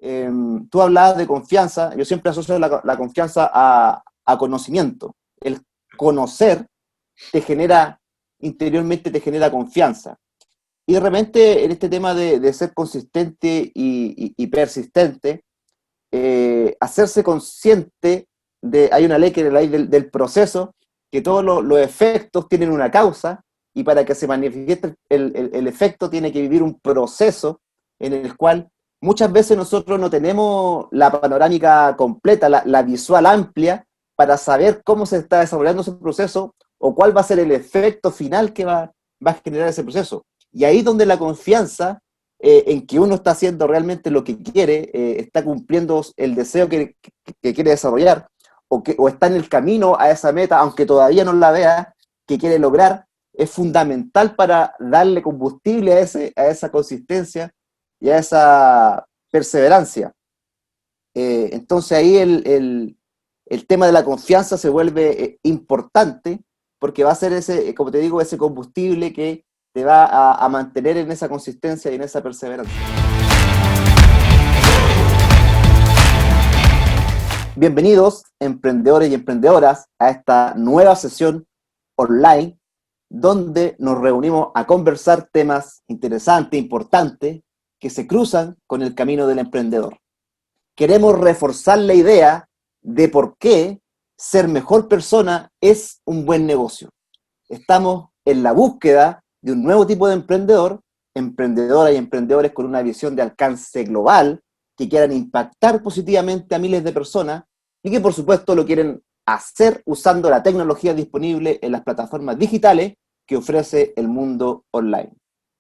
Tú hablabas de confianza, yo siempre asocio la confianza a conocimiento. El conocer te genera, interiormente te genera confianza. Y de repente, en este tema de ser consistente y persistente, hacerse consciente hay una ley que es la ley del proceso, que todos los efectos tienen una causa, y para que se manifieste el efecto tiene que vivir un proceso en el cual muchas veces nosotros no tenemos la panorámica completa, la visual amplia, para saber cómo se está desarrollando ese proceso o cuál va a ser el efecto final que va a generar ese proceso. Y ahí es donde la confianza en que uno está haciendo realmente lo que quiere, está cumpliendo el deseo que quiere desarrollar, o está en el camino a esa meta, aunque todavía no la vea, que quiere lograr, es fundamental para darle combustible a esa consistencia y a esa perseverancia. Entonces ahí el tema de la confianza se vuelve importante, porque va a ser ese, como te digo, ese combustible que te va a mantener en esa consistencia y en esa perseverancia. Bienvenidos, emprendedores y emprendedoras, a esta nueva sesión online, donde nos reunimos a conversar temas interesantes, importantes, que se cruzan con el camino del emprendedor. Queremos reforzar la idea de por qué ser mejor persona es un buen negocio. Estamos en la búsqueda de un nuevo tipo de emprendedor, emprendedoras y emprendedores con una visión de alcance global, que quieran impactar positivamente a miles de personas y que por supuesto lo quieren hacer usando la tecnología disponible en las plataformas digitales que ofrece el mundo online.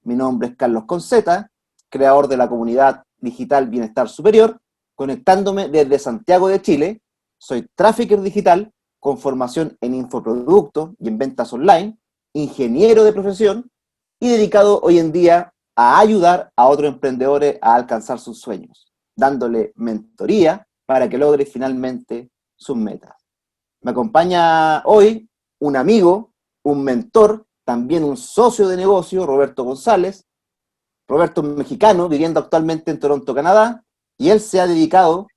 Mi nombre es Carlos Conceta, creador de la comunidad digital Bienestar Superior, conectándome desde Santiago de Chile. Soy trafficker digital con formación en infoproductos y en ventas online, ingeniero de profesión y dedicado hoy en día a ayudar a otros emprendedores a alcanzar sus sueños, dándole mentoría para que logre finalmente sus metas. Me acompaña hoy un amigo, un mentor, también un socio de negocio, Roberto González. Roberto es mexicano, viviendo actualmente en Toronto, Canadá, y él se ha dedicado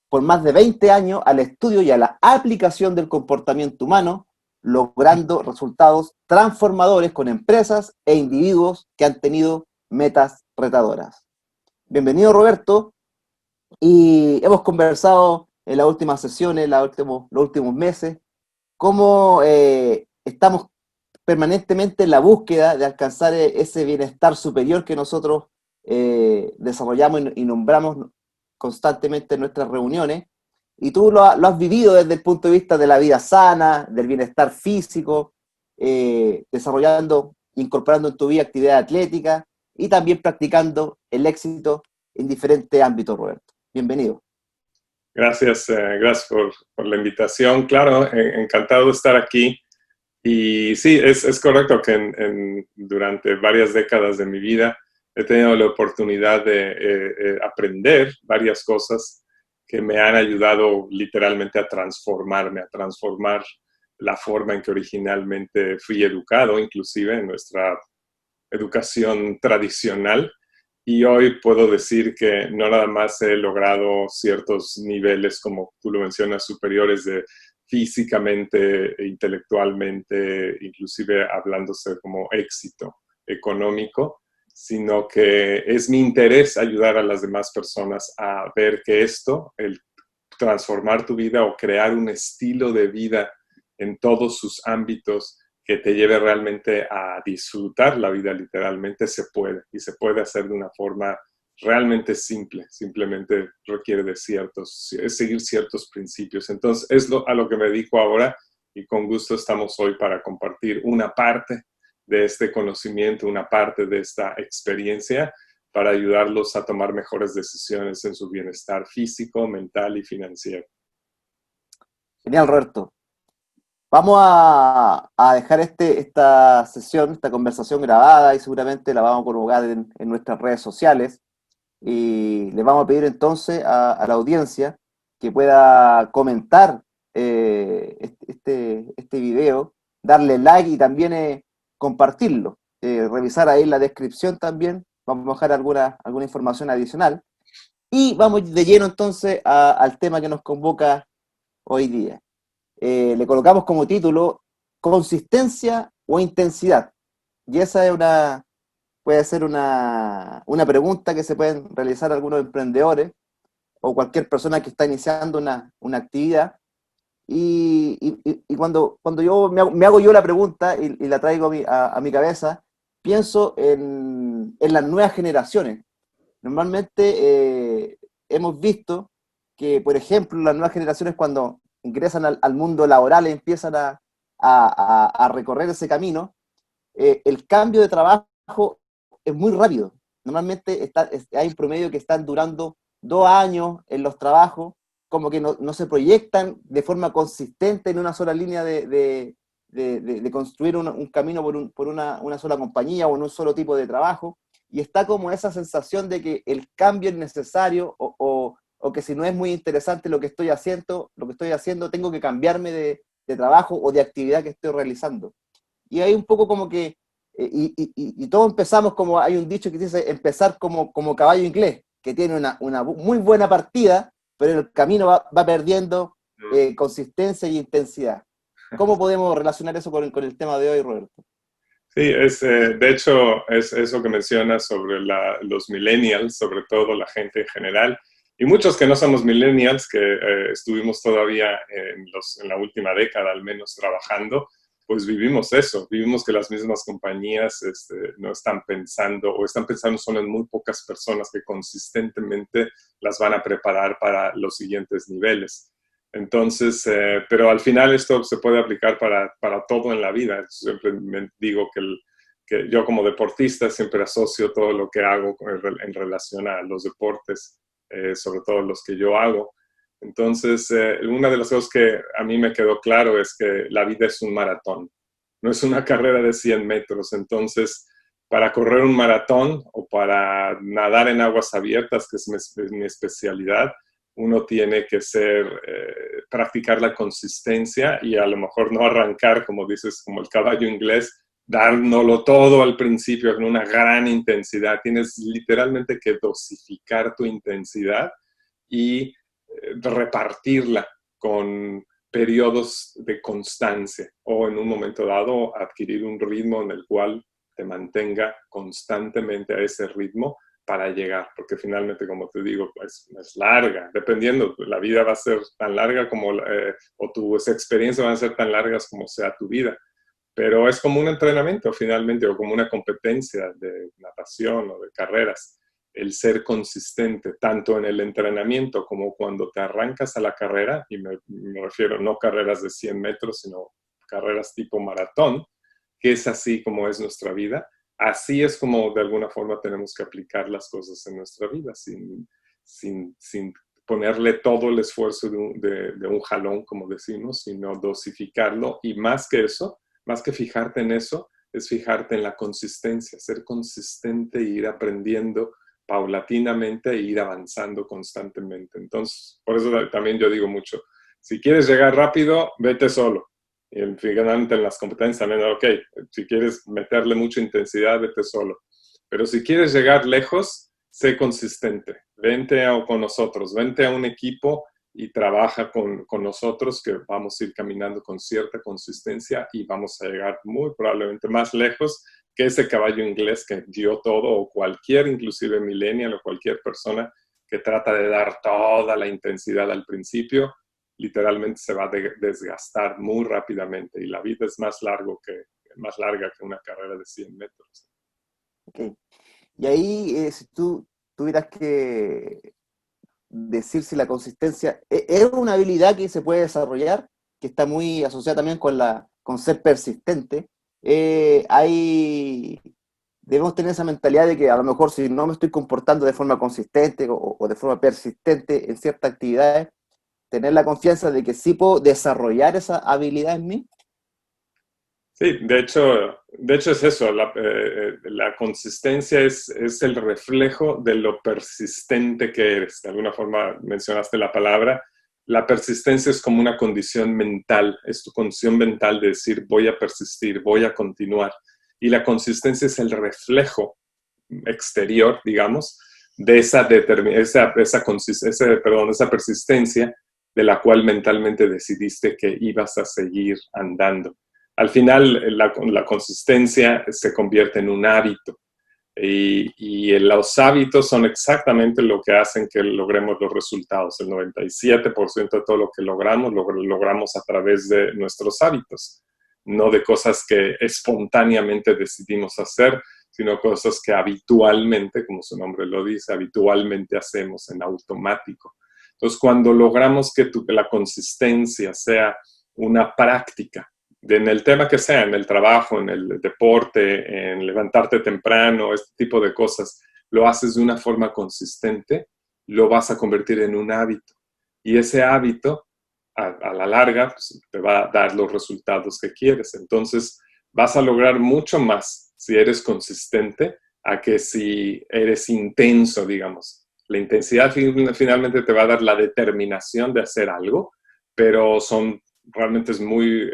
por más de 20 años al estudio y a la aplicación del comportamiento humano, logrando resultados transformadores con empresas e individuos que han tenido metas retadoras. Bienvenido, Roberto, y hemos conversado en las últimas sesiones, los últimos meses, cómo estamos permanentemente en la búsqueda de alcanzar ese bienestar superior que nosotros desarrollamos y nombramos constantemente en nuestras reuniones, y tú lo has vivido desde el punto de vista de la vida sana, del bienestar físico, desarrollando, incorporando en tu vida actividad atlética y también practicando el éxito en diferentes ámbitos, Roberto. Bienvenido. Gracias por la invitación. Claro, encantado de estar aquí. Y sí, es correcto que durante varias décadas de mi vida he tenido la oportunidad de aprender varias cosas que me han ayudado literalmente a transformarme, a transformar la forma en que originalmente fui educado, inclusive en nuestra educación tradicional. Y hoy puedo decir que no nada más he logrado ciertos niveles, como tú lo mencionas, superiores de físicamente, intelectualmente, inclusive hablándose como éxito económico, sino que es mi interés ayudar a las demás personas a ver que esto, el transformar tu vida o crear un estilo de vida en todos sus ámbitos que te lleve realmente a disfrutar la vida literalmente, se puede, y se puede hacer de una forma realmente simple, simplemente requiere de seguir ciertos principios. Entonces es a lo que me dedico ahora, y con gusto estamos hoy para compartir una parte de este conocimiento, una parte de esta experiencia, para ayudarlos a tomar mejores decisiones en su bienestar físico, mental y financiero. Genial, Roberto. Vamos a dejar esta sesión, esta conversación grabada, y seguramente la vamos a colocar en nuestras redes sociales. Y les vamos a pedir entonces a la audiencia que pueda comentar este video, darle like y también compartirlo. Revisar ahí en la descripción también, vamos a dejar alguna información adicional. Y vamos de lleno entonces al tema que nos convoca hoy día. Le colocamos como título consistencia o intensidad. Y esa es puede ser una pregunta que se pueden realizar algunos emprendedores o cualquier persona que está iniciando una actividad. Y cuando yo me hago yo la pregunta y la traigo a mi cabeza, pienso en las nuevas generaciones. Normalmente hemos visto que, por ejemplo, las nuevas generaciones cuando ingresan al mundo laboral y empiezan a recorrer ese camino, el cambio de trabajo es muy rápido. Normalmente hay un promedio que están durando 2 años en los trabajos, como que no se proyectan de forma consistente en una sola línea de construir un camino por una sola compañía o en un solo tipo de trabajo. Y está como esa sensación de que el cambio es necesario o que si no es muy interesante lo que estoy haciendo tengo que cambiarme de trabajo o de actividad que estoy realizando. Y hay un poco como que, y todos empezamos como, hay un dicho que dice, empezar como caballo inglés, que tiene una muy buena partida, pero en el camino va perdiendo consistencia y intensidad. ¿Cómo podemos relacionar eso con el tema de hoy, Roberto? Sí, de hecho, es eso que mencionas sobre los millennials, sobre todo la gente en general, y muchos que no somos millennials, que estuvimos todavía en la última década al menos trabajando, pues vivimos eso, vivimos que las mismas compañías no están pensando o están pensando solo en muy pocas personas que consistentemente las van a preparar para los siguientes niveles. Entonces, pero al final esto se puede aplicar para todo en la vida. Siempre me digo que yo como deportista siempre asocio todo lo que hago en relación a los deportes, sobre todo los que yo hago. Entonces, una de las cosas que a mí me quedó claro es que la vida es un maratón, no es una carrera de 100 metros. Entonces, para correr un maratón o para nadar en aguas abiertas, que es mi especialidad, uno tiene que practicar la consistencia y a lo mejor no arrancar, como dices, como el caballo inglés, dárnoslo todo al principio con una gran intensidad. Tienes literalmente que dosificar tu intensidad y repartirla con periodos de constancia o en un momento dado adquirir un ritmo en el cual te mantenga constantemente a ese ritmo para llegar, porque finalmente, como te digo, es larga, dependiendo, la vida va a ser tan larga como, o tus experiencias van a ser tan largas como sea tu vida, pero es como un entrenamiento finalmente, o como una competencia de natación o de carreras, el ser consistente, tanto en el entrenamiento como cuando te arrancas a la carrera, y me refiero no carreras de 100 metros, sino carreras tipo maratón, que es así como es nuestra vida. Así es como de alguna forma tenemos que aplicar las cosas en nuestra vida, sin ponerle todo el esfuerzo de un jalón, como decimos, sino dosificarlo. Y más que eso, más que fijarte en eso, es fijarte en la consistencia, ser consistente e ir aprendiendo paulatinamente e ir avanzando constantemente. Entonces, por eso también yo digo mucho, si quieres llegar rápido, vete solo. Y finalmente en las competencias también, ok, si quieres meterle mucha intensidad, vete solo. Pero si quieres llegar lejos, sé consistente. Vente con nosotros, vente a un equipo y trabaja con nosotros, que vamos a ir caminando con cierta consistencia y vamos a llegar muy probablemente más lejos que ese caballo inglés que dio todo, o cualquier, inclusive millennial o cualquier persona que trata de dar toda la intensidad al principio, literalmente se va a desgastar muy rápidamente y la vida es más larga que una carrera de 100 metros. Okay. Y ahí, si tú tuvieras que decir si la consistencia es una habilidad que se puede desarrollar, que está muy asociada también con ser persistente, debemos tener esa mentalidad de que a lo mejor si no me estoy comportando de forma consistente o de forma persistente en ciertas actividades, tener la confianza de que sí puedo desarrollar esa habilidad en mí. Sí, de hecho es eso, la consistencia es el reflejo de lo persistente que eres. De alguna forma mencionaste la palabra. La persistencia es como una condición mental, es tu condición mental de decir voy a persistir, voy a continuar. Y la consistencia es el reflejo exterior, digamos, de esa persistencia de la cual mentalmente decidiste que ibas a seguir andando. Al final, la consistencia se convierte en un hábito. Y los hábitos son exactamente lo que hacen que logremos los resultados. El 97% de todo lo que logramos, lo logramos a través de nuestros hábitos, no de cosas que espontáneamente decidimos hacer, sino cosas que habitualmente, como su nombre lo dice, habitualmente hacemos en automático. Entonces, cuando logramos que la consistencia sea una práctica, en el tema que sea, en el trabajo, en el deporte, en levantarte temprano, este tipo de cosas, lo haces de una forma consistente, lo vas a convertir en un hábito. Y ese hábito, a la larga, pues, te va a dar los resultados que quieres. Entonces, vas a lograr mucho más si eres consistente a que si eres intenso, digamos. La intensidad finalmente te va a dar la determinación de hacer algo, pero realmente es muy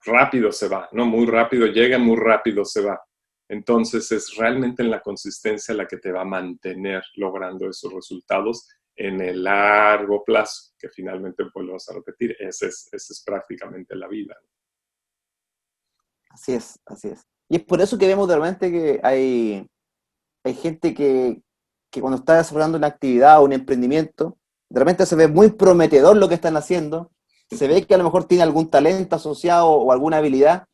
rápido se va, ¿no? Muy rápido llega, muy rápido se va. Entonces es realmente en la consistencia la que te va a mantener logrando esos resultados en el largo plazo, que finalmente volvemos a repetir, esa es prácticamente la vida. Así es, así es. Y es por eso que vemos de repente que hay gente que cuando está desarrollando una actividad o un emprendimiento, de repente se ve muy prometedor lo que están haciendo, se ve que a lo mejor tiene algún talento asociado o alguna habilidad,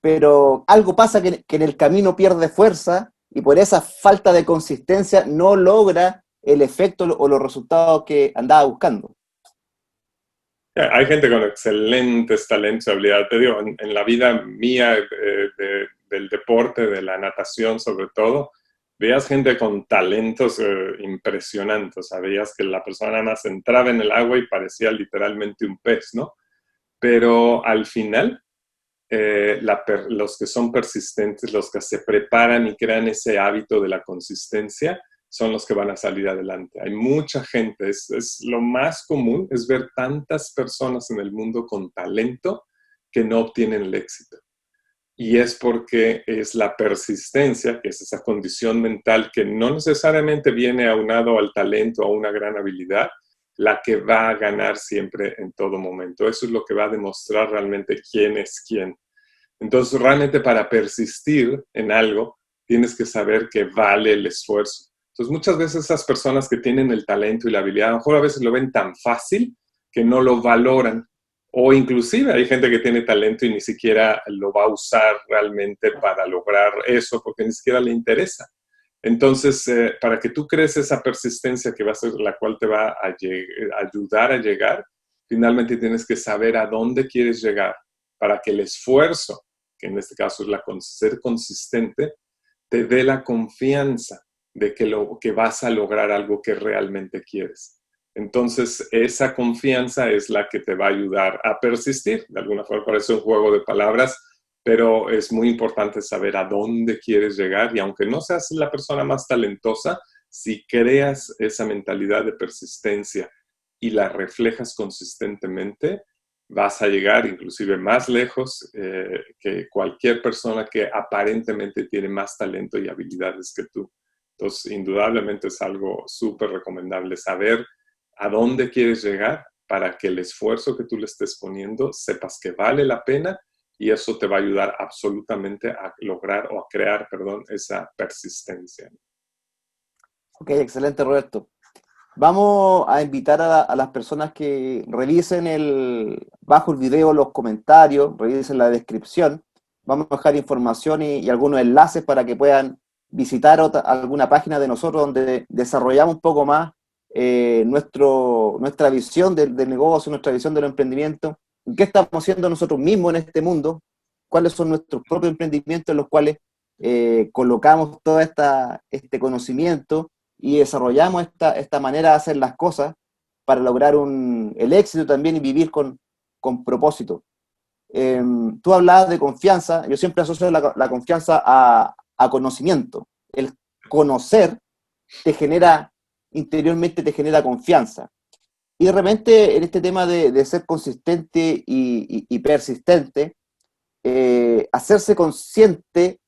pero algo pasa que en el camino pierde fuerza y por esa falta de consistencia no logra el efecto o los resultados que andaba buscando. Hay gente con excelentes talentos y habilidades. Te digo, en la vida mía del deporte, de la natación sobre todo, veías gente con talentos impresionantes. O sea, veías que la persona nada más entraba en el agua y parecía literalmente un pez, ¿no? Pero al final, los que son persistentes, los que se preparan y crean ese hábito de la consistencia, son los que van a salir adelante. Hay mucha gente, es lo más común, es ver tantas personas en el mundo con talento que no obtienen el éxito. Y es porque es la persistencia, que es esa condición mental que no necesariamente viene aunado al talento o a una gran habilidad, la que va a ganar siempre en todo momento. Eso es lo que va a demostrar realmente quién es quién. Entonces, realmente para persistir en algo, tienes que saber que vale el esfuerzo. Entonces, muchas veces esas personas que tienen el talento y la habilidad, a lo mejor a veces lo ven tan fácil que no lo valoran. O inclusive hay gente que tiene talento y ni siquiera lo va a usar realmente para lograr eso porque ni siquiera le interesa. Entonces, para que tú crees esa persistencia que va a ser la cual te va a ayudar a llegar, finalmente tienes que saber a dónde quieres llegar para que el esfuerzo, que en este caso es ser consistente, te dé la confianza de que vas a lograr algo que realmente quieres. Entonces, esa confianza es la que te va a ayudar a persistir. De alguna forma parece un juego de palabras, pero es muy importante saber a dónde quieres llegar y aunque no seas la persona más talentosa, si creas esa mentalidad de persistencia y la reflejas consistentemente, vas a llegar inclusive más lejos que cualquier persona que aparentemente tiene más talento y habilidades que tú. Entonces, indudablemente es algo súper recomendable saber a dónde quieres llegar para que el esfuerzo que tú le estés poniendo sepas que vale la pena y eso te va a ayudar absolutamente a lograr o a crear, perdón, esa persistencia. Ok, excelente, Roberto. Vamos a invitar a las personas que revisen bajo el video los comentarios, revisen la descripción. Vamos a dejar información y algunos enlaces para que puedan visitar alguna página de nosotros donde desarrollamos un poco más nuestra visión del negocio, nuestra visión del emprendimiento, qué estamos haciendo nosotros mismos en este mundo, cuáles son nuestros propios emprendimientos en los cuales colocamos todo este conocimiento y desarrollamos esta manera de hacer las cosas para lograr el éxito también y vivir con propósito. Tú hablabas de confianza, yo siempre asocio la confianza a conocimiento. El conocer interiormente te genera confianza. Y de repente en este tema de ser consistente y persistente, hacerse consciente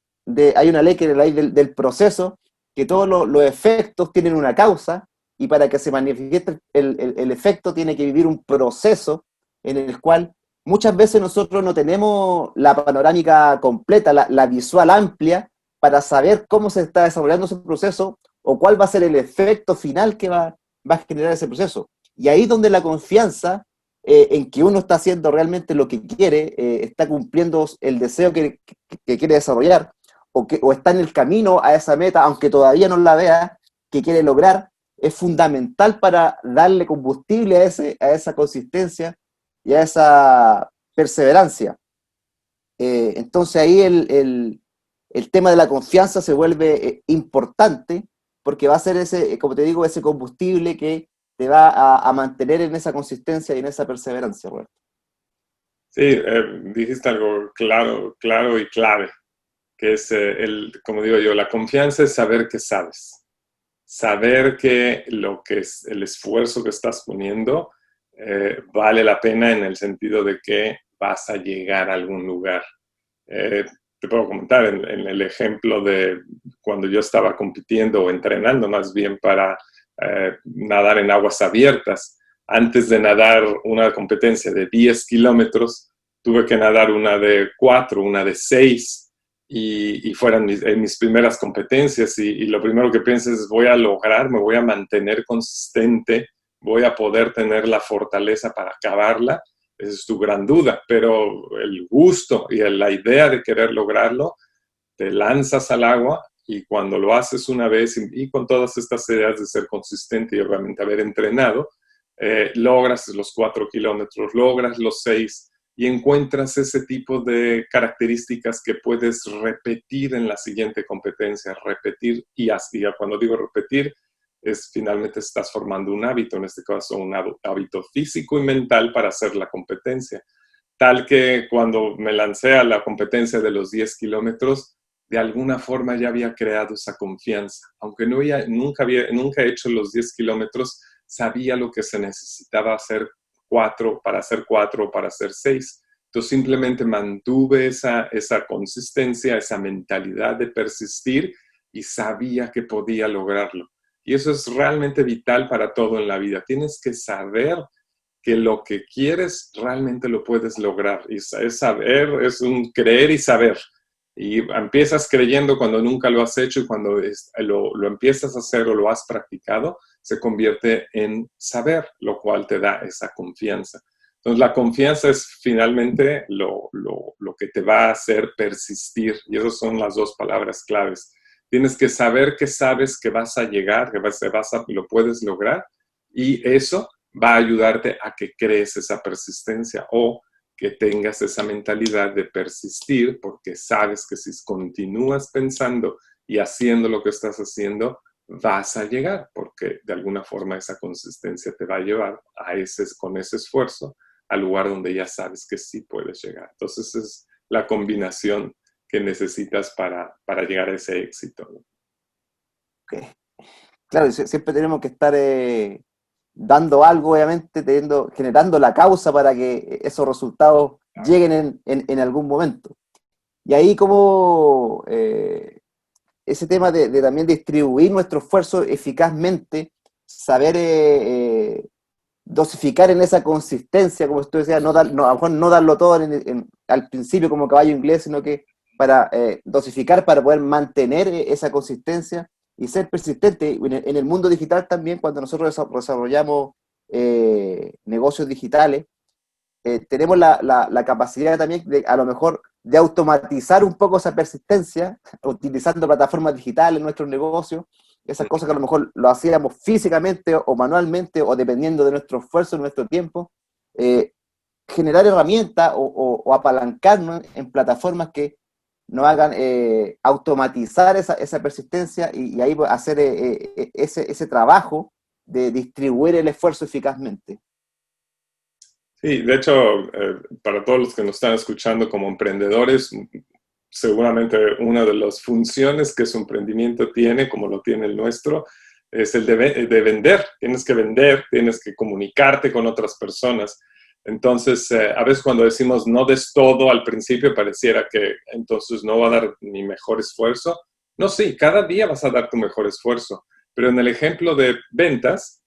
hay una ley que es la ley del proceso, que todos los efectos tienen una causa, y para que se manifieste el efecto tiene que vivir un proceso en el cual muchas veces nosotros no tenemos la panorámica completa, la visual amplia, para saber cómo se está desarrollando ese proceso o cuál va a ser el efecto final que va a generar ese proceso. Y ahí es donde la confianza en que uno está haciendo realmente lo que quiere, está cumpliendo el deseo que quiere desarrollar, o está en el camino a esa meta, aunque todavía no la vea, que quiere lograr, es fundamental para darle combustible a esa consistencia y a esa perseverancia. Entonces ahí el tema de la confianza se vuelve importante, porque va a ser ese, como te digo, ese combustible que te va a mantener en esa consistencia y en esa perseverancia, Roberto. Sí, dijiste algo claro, claro y clave, que es, como digo yo, la confianza es saber que sabes. Saber que lo que es el esfuerzo que estás poniendo vale la pena en el sentido de que vas a llegar a algún lugar. Te puedo comentar en el ejemplo de cuando yo estaba compitiendo o entrenando más bien para nadar en aguas abiertas. Antes de nadar una competencia de 10 kilómetros, tuve que nadar una de 4, una de 6, y fueron mis primeras competencias, y lo primero que piensas es voy a lograr, me voy a mantener consistente, voy a poder tener la fortaleza para acabarla. Esa es tu gran duda, pero el gusto y la idea de querer lograrlo, te lanzas al agua, y cuando lo haces una vez y con todas estas ideas de ser consistente y obviamente haber entrenado, logras los 4 kilómetros, logras los 6 y encuentras ese tipo de características que puedes repetir en la siguiente competencia, repetir, y así, cuando digo repetir, es finalmente estás formando un hábito, en este caso un hábito físico y mental para hacer la competencia. Tal que cuando me lancé a la competencia de los 10 kilómetros, de alguna forma ya había creado esa confianza. Aunque nunca he hecho los 10 kilómetros, sabía lo que se necesitaba hacer para hacer 4 o para hacer 6. Entonces simplemente mantuve esa consistencia, esa mentalidad de persistir, y sabía que podía lograrlo. Y eso es realmente vital para todo en la vida. Tienes que saber que lo que quieres realmente lo puedes lograr. Y es saber, es un creer y saber. Y empiezas creyendo cuando nunca lo has hecho, y cuando lo empiezas a hacer o lo has practicado, se convierte en saber, lo cual te da esa confianza. Entonces, la confianza es finalmente lo que te va a hacer persistir, y esas son las dos palabras claves. Tienes que saber que sabes que vas a llegar, que lo puedes lograr, y eso va a ayudarte a que crees esa persistencia, o que tengas esa mentalidad de persistir, porque sabes que si continúas pensando y haciendo lo que estás haciendo, vas a llegar, porque de alguna forma esa consistencia te va a llevar con ese esfuerzo al lugar donde ya sabes que sí puedes llegar. Entonces es la combinación que necesitas para llegar a ese éxito, ¿no? Okay. Claro, siempre tenemos que estar dando algo, obviamente, generando la causa para que esos resultados lleguen en algún momento. Y ahí como ese tema de también distribuir nuestro esfuerzo eficazmente, saber dosificar en esa consistencia, como tú decías, a lo mejor no darlo todo al principio como caballo inglés, sino que para dosificar, para poder mantener esa consistencia y ser persistente. En el mundo digital también, cuando nosotros desarrollamos negocios digitales, tenemos la capacidad también de, a lo mejor, de automatizar un poco esa persistencia, utilizando plataformas digitales en nuestros negocios, esas cosas que a lo mejor lo hacíamos físicamente o manualmente, o dependiendo de nuestro esfuerzo, nuestro tiempo, generar herramientas o apalancarnos en plataformas que nos hagan automatizar esa persistencia, y ahí hacer ese trabajo de distribuir el esfuerzo eficazmente. Sí, de hecho, para todos los que nos están escuchando como emprendedores, seguramente una de las funciones que su emprendimiento tiene, como lo tiene el nuestro, es el de vender. Tienes que vender, tienes que comunicarte con otras personas. Entonces, a veces cuando decimos no des todo al principio, pareciera que entonces no va a dar mi mejor esfuerzo, No, sí, cada día vas a dar tu mejor esfuerzo, pero en el ejemplo de ventas,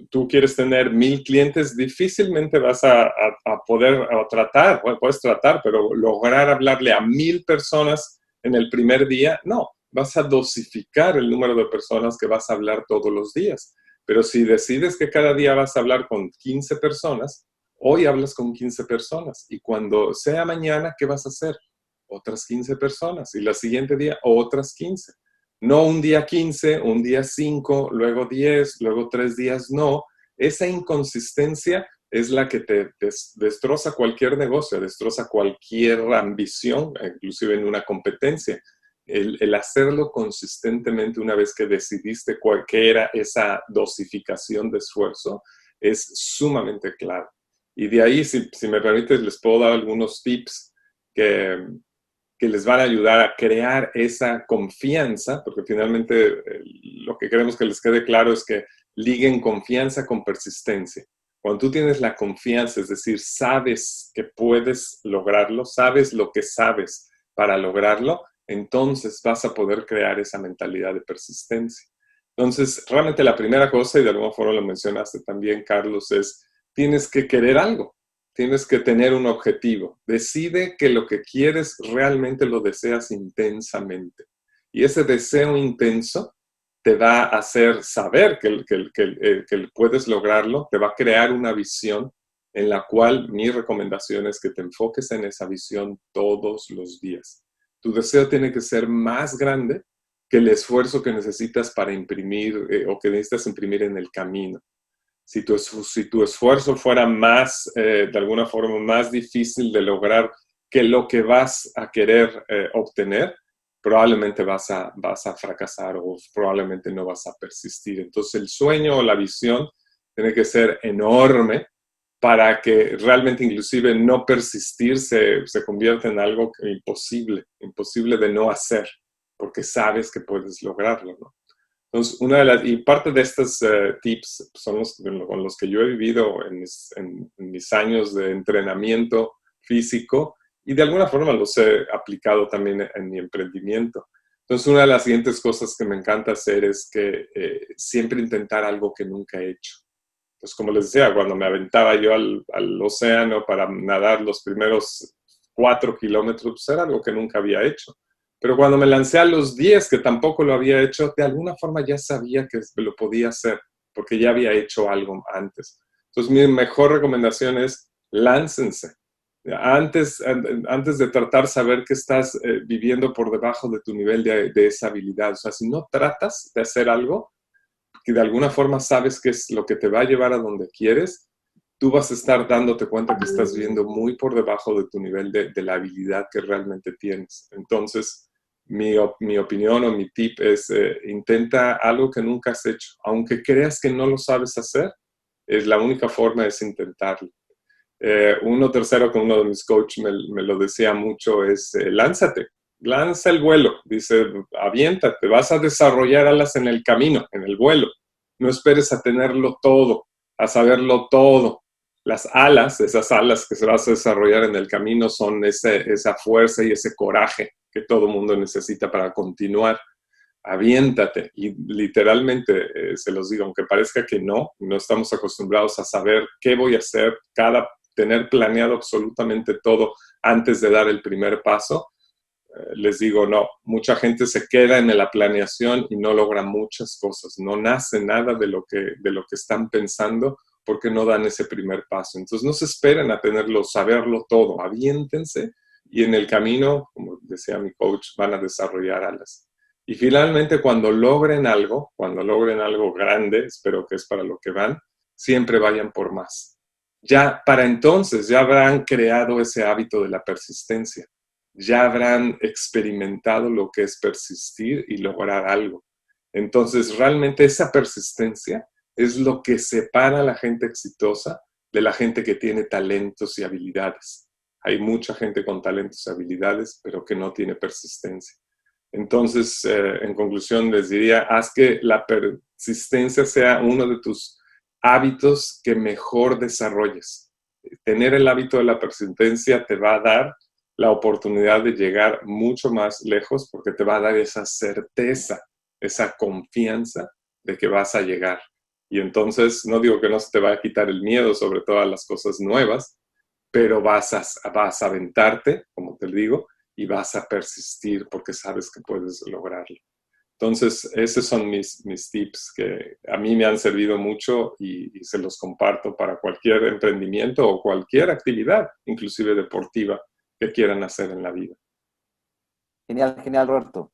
tú quieres tener 1,000 clientes, difícilmente vas a poder tratar, bueno, puedes tratar, pero lograr hablarle a 1,000 personas en el primer día, no, vas a dosificar el número de personas que vas a hablar todos los días. Pero si decides que cada día vas a hablar con 15 personas, hoy hablas con 15 personas y cuando sea mañana, ¿qué vas a hacer? Otras 15 personas y el siguiente día otras 15. No un día 15, un día 5, luego 10, luego 3 días, no. Esa inconsistencia es la que te destroza cualquier negocio, destroza cualquier ambición, inclusive en una competencia. El hacerlo consistentemente una vez que decidiste qué era esa dosificación de esfuerzo es sumamente clave. Y de ahí, si me permites, les puedo dar algunos tips que les van a ayudar a crear esa confianza, porque finalmente lo que queremos que les quede claro es que liguen confianza con persistencia. Cuando tú tienes la confianza, es decir, sabes que puedes lograrlo, sabes lo que sabes para lograrlo, entonces vas a poder crear esa mentalidad de persistencia. Entonces, realmente la primera cosa, y de alguna forma lo mencionaste también, Carlos, es tienes que querer algo. Tienes que tener un objetivo. Decide que lo que quieres realmente lo deseas intensamente. Y ese deseo intenso te va a hacer saber que puedes lograrlo, te va a crear una visión en la cual mi recomendación es que te enfoques en esa visión todos los días. Tu deseo tiene que ser más grande que el esfuerzo que necesitas para imprimir o que necesitas imprimir en el camino. Si tu esfuerzo fuera más, de alguna forma, más difícil de lograr que lo que vas a querer obtener, probablemente vas a fracasar o probablemente no vas a persistir. Entonces el sueño o la visión tiene que ser enorme para que realmente inclusive no persistir se convierta en algo imposible de no hacer, porque sabes que puedes lograrlo, ¿no? Entonces, y parte de estos tips son con los que yo he vivido en mis años de entrenamiento físico y de alguna forma los he aplicado también en mi emprendimiento. Entonces, una de las siguientes cosas que me encanta hacer es que siempre intentar algo que nunca he hecho. Entonces, como les decía, cuando me aventaba yo al océano para nadar los primeros 4 kilómetros, pues era algo que nunca había hecho. Pero cuando me lancé a los 10, que tampoco lo había hecho, de alguna forma ya sabía que lo podía hacer, porque ya había hecho algo antes. Entonces, mi mejor recomendación es láncense. Antes de tratar saber que estás viviendo por debajo de tu nivel de esa habilidad. O sea, si no tratas de hacer algo, que de alguna forma sabes que es lo que te va a llevar a donde quieres, tú vas a estar dándote cuenta que estás viendo muy por debajo de tu nivel de la habilidad que realmente tienes. Entonces, mi opinión o mi tip es intenta algo que nunca has hecho. Aunque creas que no lo sabes hacer, es la única forma es intentarlo. Uno tercero con uno de mis coaches me lo decía mucho es lánzate, lanza el vuelo, dice aviéntate, vas a desarrollar alas en el camino, en el vuelo, no esperes a tenerlo todo, a saberlo todo. Las alas, esas alas que se vas a desarrollar en el camino son esa fuerza y ese coraje que todo mundo necesita para continuar. Aviéntate y literalmente se los digo, aunque parezca que no estamos acostumbrados a saber qué voy a hacer, tener planeado absolutamente todo antes de dar el primer paso. Les digo, no, mucha gente se queda en la planeación y no logra muchas cosas, no nace nada de lo que están pensando porque no dan ese primer paso. Entonces no se esperen a saberlo todo, aviéntense y en el camino, como decía mi coach, van a desarrollar alas. Y finalmente cuando logren algo grande, espero que es para lo que van, siempre vayan por más. Ya para entonces ya habrán creado ese hábito de la persistencia, ya habrán experimentado lo que es persistir y lograr algo. Entonces realmente esa persistencia es lo que separa a la gente exitosa de la gente que tiene talentos y habilidades. Hay mucha gente con talentos y habilidades, pero que no tiene persistencia. Entonces, en conclusión, les diría, haz que la persistencia sea uno de tus hábitos que mejor desarrolles. Tener el hábito de la persistencia te va a dar la oportunidad de llegar mucho más lejos porque te va a dar esa certeza, esa confianza de que vas a llegar. Y entonces, no digo que no se te va a quitar el miedo sobre todas las cosas nuevas, pero vas a aventarte, como te digo, y vas a persistir porque sabes que puedes lograrlo. Entonces, esos son mis tips que a mí me han servido mucho y se los comparto para cualquier emprendimiento o cualquier actividad, inclusive deportiva, que quieran hacer en la vida. Genial, genial, Roberto.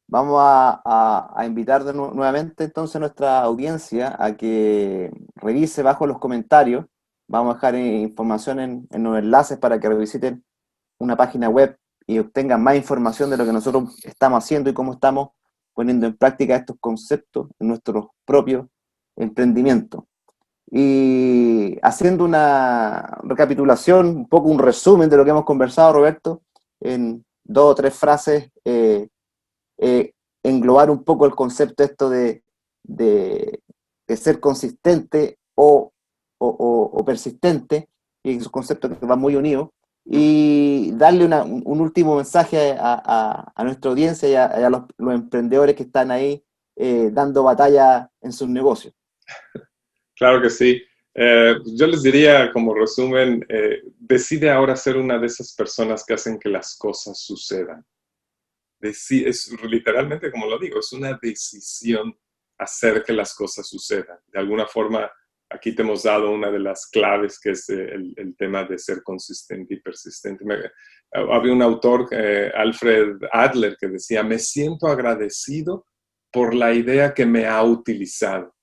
Vamos a invitar nuevamente entonces a nuestra audiencia a que revise bajo los comentarios. Vamos a dejar información en los enlaces para que revisiten una página web y obtengan más información de lo que nosotros estamos haciendo y cómo estamos poniendo en práctica estos conceptos en nuestros propios emprendimientos. Y haciendo una recapitulación, un poco un resumen de lo que hemos conversado, Roberto, en 2 o 3 frases, englobar un poco el concepto esto de ser consistente o persistente, y es un concepto que va muy unido, y darle un último mensaje a nuestra audiencia y a los emprendedores que están ahí dando batalla en sus negocios. Claro que sí. Yo les diría como resumen, decide ahora ser una de esas personas que hacen que las cosas sucedan. Es literalmente, como lo digo, es una decisión hacer que las cosas sucedan. De alguna forma, aquí te hemos dado una de las claves, que es el tema de ser consistente y persistente. Había un autor, Alfred Adler, que decía, me siento agradecido por la idea que me ha utilizado.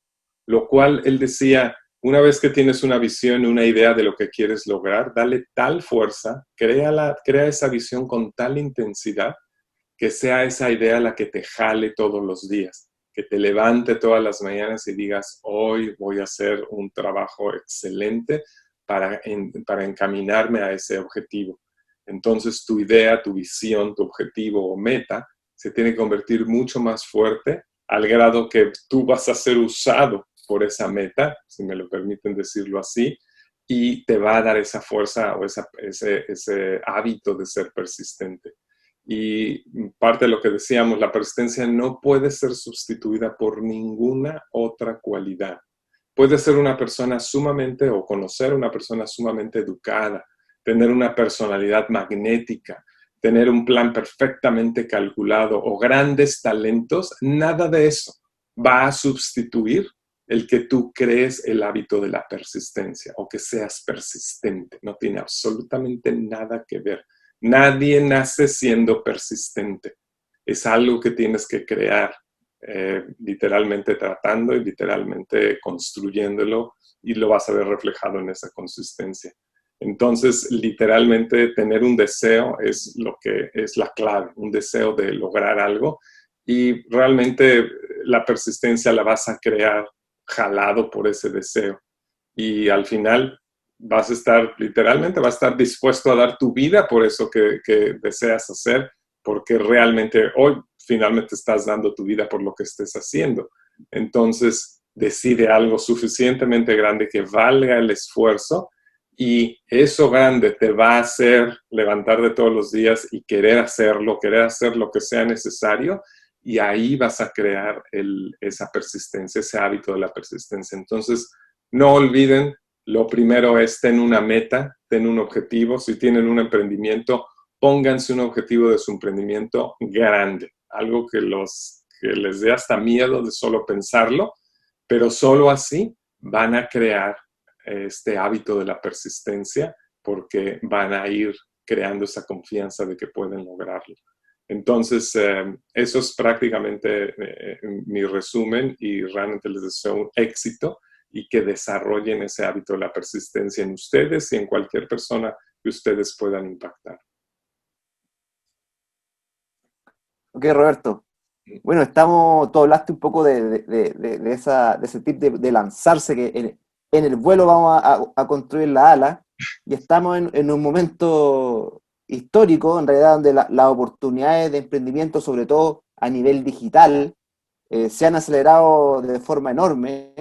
Lo cual él decía, una vez que tienes una visión, una idea de lo que quieres lograr, dale tal fuerza, crea esa visión con tal intensidad, que sea esa idea la que te jale todos los días, que te levante todas las mañanas y digas, hoy voy a hacer un trabajo excelente para encaminarme a ese objetivo. Entonces tu idea, tu visión, tu objetivo o meta se tiene que convertir mucho más fuerte al grado que tú vas a ser usado por esa meta, si me lo permiten decirlo así, y te va a dar esa fuerza o ese hábito de ser persistente. Y parte de lo que decíamos, la persistencia no puede ser sustituida por ninguna otra cualidad. Puede ser una persona sumamente, o conocer una persona sumamente educada, tener una personalidad magnética, tener un plan perfectamente calculado o grandes talentos, nada de eso va a sustituir el que tú crees el hábito de la persistencia o que seas persistente. No tiene absolutamente nada que ver. Nadie nace siendo persistente. Es algo que tienes que crear, literalmente tratando y literalmente construyéndolo, y lo vas a ver reflejado en esa consistencia. Entonces, literalmente tener un deseo es lo que es la clave, un deseo de lograr algo, y realmente la persistencia la vas a crear jalado por ese deseo. Y al final vas a estar, literalmente, vas a estar dispuesto a dar tu vida por eso que deseas hacer, porque realmente hoy finalmente estás dando tu vida por lo que estés haciendo. Entonces, decide algo suficientemente grande que valga el esfuerzo, y eso grande te va a hacer levantar de todos los días y querer hacer lo que sea necesario, y ahí vas a crear esa persistencia, ese hábito de la persistencia. Entonces, no olviden, lo primero es ten una meta, ten un objetivo. Si tienen un emprendimiento, pónganse un objetivo de su emprendimiento grande, algo que les dé hasta miedo de solo pensarlo, pero solo así van a crear este hábito de la persistencia, porque van a ir creando esa confianza de que pueden lograrlo. Entonces, eso es prácticamente mi resumen, y realmente les deseo un éxito y que desarrollen ese hábito de la persistencia en ustedes y en cualquier persona que ustedes puedan impactar. Ok, Roberto. Bueno, tú hablaste un poco de ese tip de lanzarse, que en el vuelo vamos a construir la ala, y estamos en un momento histórico, en realidad, donde las oportunidades de emprendimiento, sobre todo a nivel digital, se han acelerado de forma enorme.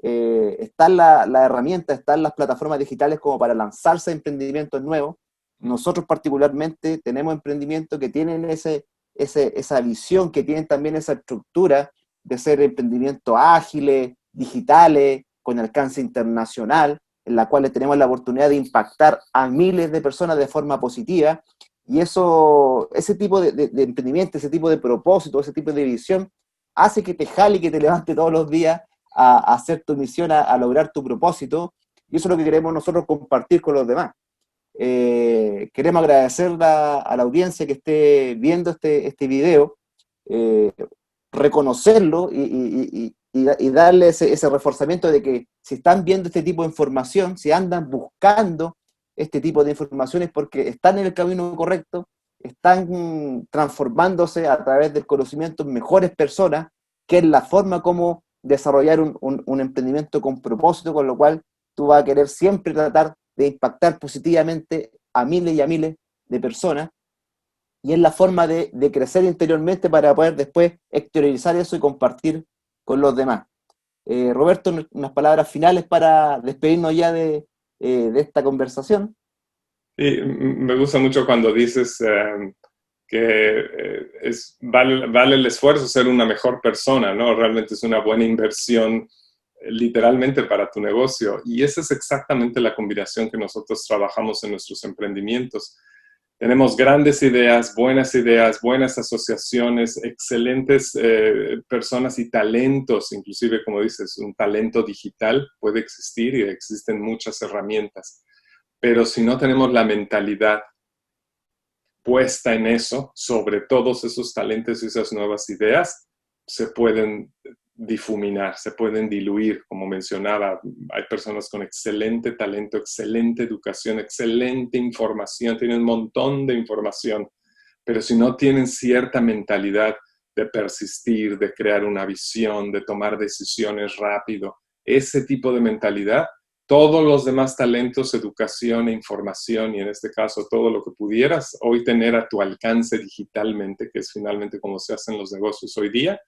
Están las herramientas, están las plataformas digitales como para lanzarse a emprendimientos nuevos, nosotros particularmente tenemos emprendimientos que tienen esa visión, que tienen también esa estructura de ser emprendimientos ágiles, digitales, con alcance internacional, en la cual tenemos la oportunidad de impactar a miles de personas de forma positiva, y ese tipo de emprendimiento, ese tipo de propósito, ese tipo de visión, hace que te jale y que te levante todos los días a hacer tu misión, a lograr tu propósito, y eso es lo que queremos nosotros compartir con los demás. Queremos agradecer a la audiencia que esté viendo este video, eh, reconocerlo y darle ese reforzamiento de que si están viendo este tipo de información, si andan buscando este tipo de informaciones porque están en el camino correcto, están transformándose a través del conocimiento en mejores personas, que es la forma como desarrollar un emprendimiento con propósito, con lo cual tú vas a querer siempre tratar de impactar positivamente a miles y a miles de personas, y es la forma de crecer interiormente para poder después exteriorizar eso y compartir con los demás. Roberto, unas palabras finales para despedirnos ya de esta conversación. Y me gusta mucho cuando dices que vale el esfuerzo ser una mejor persona, ¿no? Realmente es una buena inversión literalmente para tu negocio. Y esa es exactamente la combinación que nosotros trabajamos en nuestros emprendimientos. Tenemos grandes ideas, buenas asociaciones, excelentes personas y talentos, inclusive como dices, un talento digital puede existir y existen muchas herramientas. Pero si no tenemos la mentalidad puesta en eso, sobre todos esos talentos y esas nuevas ideas, se pueden difuminar, se pueden diluir, como mencionaba. Hay personas con excelente talento, excelente educación, excelente información, tienen un montón de información, pero si no tienen cierta mentalidad de persistir, de crear una visión, de tomar decisiones rápido, ese tipo de mentalidad, todos los demás talentos, educación e información, y en este caso todo lo que pudieras hoy tener a tu alcance digitalmente, que es finalmente como se hacen los negocios hoy día,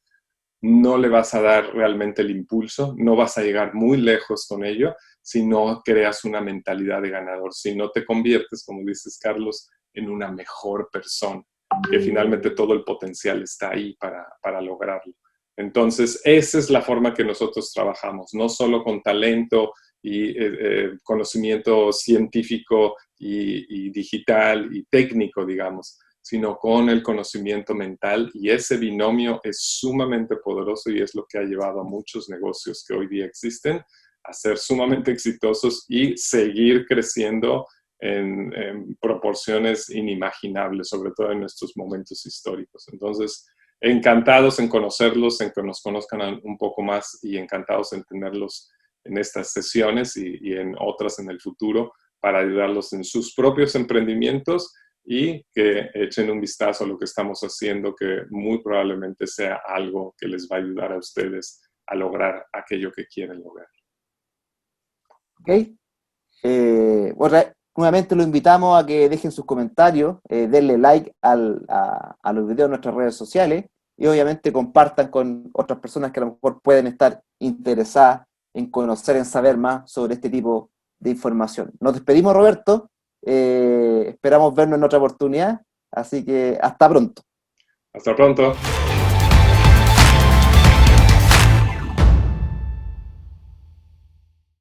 no le vas a dar realmente el impulso, no vas a llegar muy lejos con ello si no creas una mentalidad de ganador, si no te conviertes, como dices Carlos, en una mejor persona, que finalmente todo el potencial está ahí para lograrlo. Entonces, esa es la forma que nosotros trabajamos, no solo con talento y conocimiento científico y digital y técnico, digamos, sino con el conocimiento mental, y ese binomio es sumamente poderoso y es lo que ha llevado a muchos negocios que hoy día existen a ser sumamente exitosos y seguir creciendo en proporciones inimaginables, sobre todo en nuestros momentos históricos. Entonces, encantados en conocerlos, en que nos conozcan un poco más, y encantados en tenerlos en estas sesiones y en otras en el futuro para ayudarlos en sus propios emprendimientos, y que echen un vistazo a lo que estamos haciendo, que muy probablemente sea algo que les va a ayudar a ustedes a lograr aquello que quieren lograr. ¿Ok? Bueno, nuevamente lo invitamos a que dejen sus comentarios, denle like a los videos en nuestras redes sociales, y obviamente compartan con otras personas que a lo mejor pueden estar interesadas en conocer, en saber más sobre este tipo de información. Nos despedimos, Roberto. Esperamos vernos en otra oportunidad, así que hasta pronto. Hasta pronto.